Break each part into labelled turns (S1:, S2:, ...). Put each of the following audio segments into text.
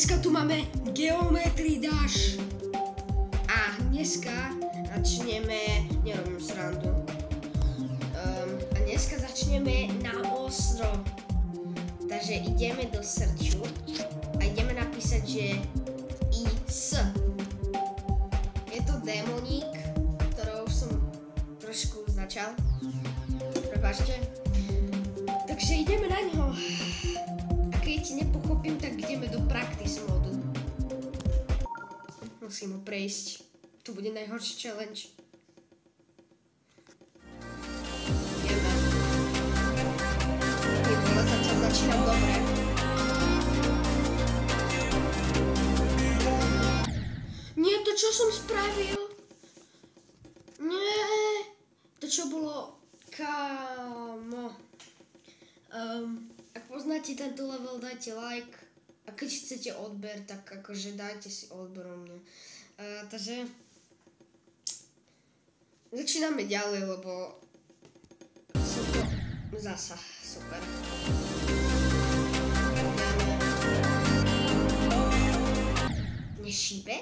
S1: dneska tu máme Geometry Dash. A dneska začneme, nerobím srandu. A dneska začneme na ostro. Takže ideme do searchu a ideme napísať, že IS. Je to démoník, ktorého už som trošku začal. Prepáčte. Takže ideme na ňo. A keď nepochopím, tak ideme do practice modu. Musím ho prejsť. To bude najhorší challenge. Ideme. Ty vole, začínam dobre. Nie, to čo som spravil? Nie. To čo bolo... Kámo. Ak poznáte tento level, dajte like. A keď chcete odber, tak akože dajte si odber o mne. Takže... Začíname ďalej, lebo... Som to... Zasa, super. Nešíbe?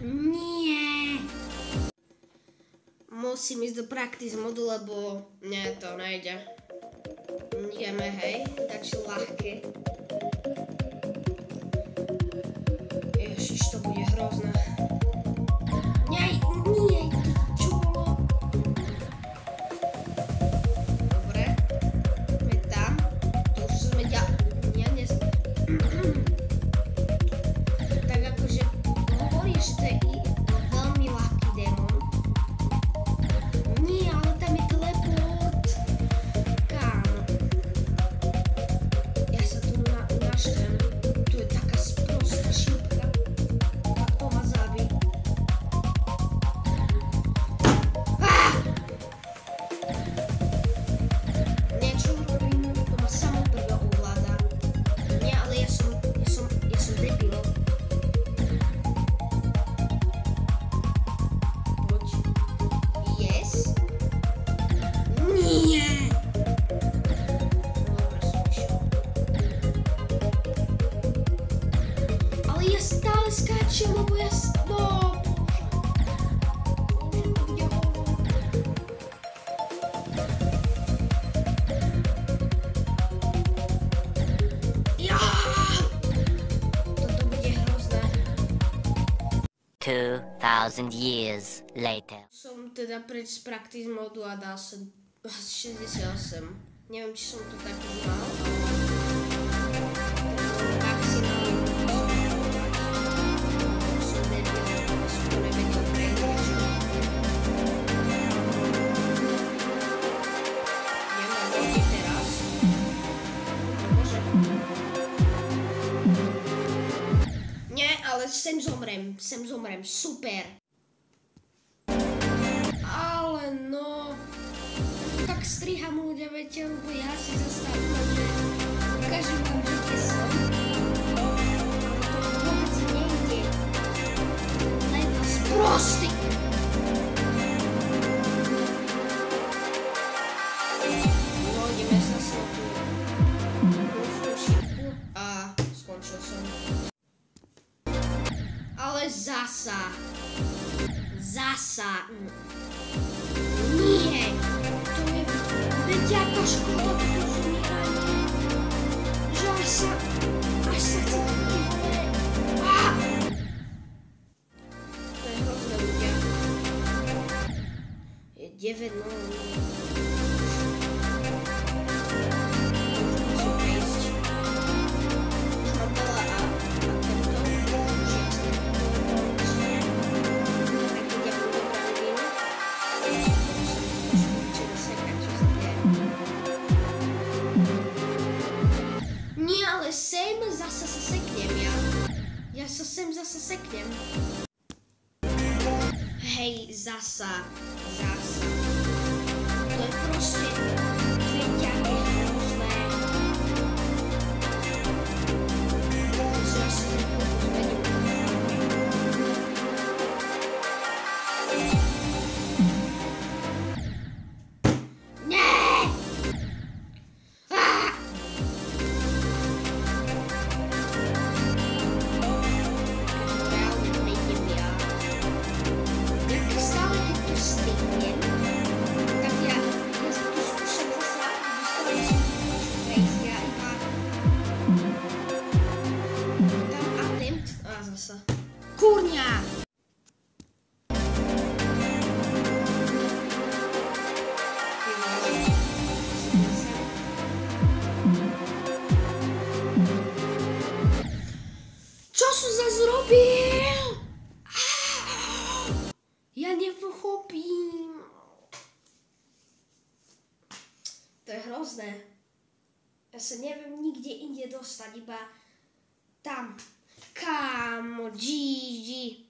S1: Nie. Musím ísť do practice modu, lebo nie, to nejde. Ideme, hej, takže ľahké. Ježiš, to bude hrozné. Nie, čo bolo? Dobre, sme tam. To už sme tak akože hovoríš, že to je veľmi ľahký démon. Nie, ale tam je teleport. Kámo. Ja sa tu naštvem. Tu je taká sprostá šípka. Tak to ma zabí. Niečo robím, to ma samo prvé ovláda. Nie, ale ja som debil. Poď. Yes. Nie. Dobre, som išiel. Ale ja stále skáčem, lebo ja... No, toto bude hrozné.
S2: 2,000 years later.
S1: Som teda preč z practice modu a dal som 68. Neviem, či som to tak už mal, sem zomrem, super. Ale no, tak striham ľudia, viete, lebo ja si zastavím, že ukážem vám, že kde som. To vôbec nejde. Len sprostý. No, ideme sa na tú šípku a skončil som. Ale zasa. Nie. To je veď aká škoda, toto zomieranie. Že až sa chce taký vole. To je hrozné, ľudia. Je 9-0. Sem zase sa seknem ja. Ja sa sem zase seknem. Hej, zasa. To je proste... To je ťaké hrozné. To si asi zmením. Nie! sa neviem nikde inde dostať, iba tam. Kámo, Gigi.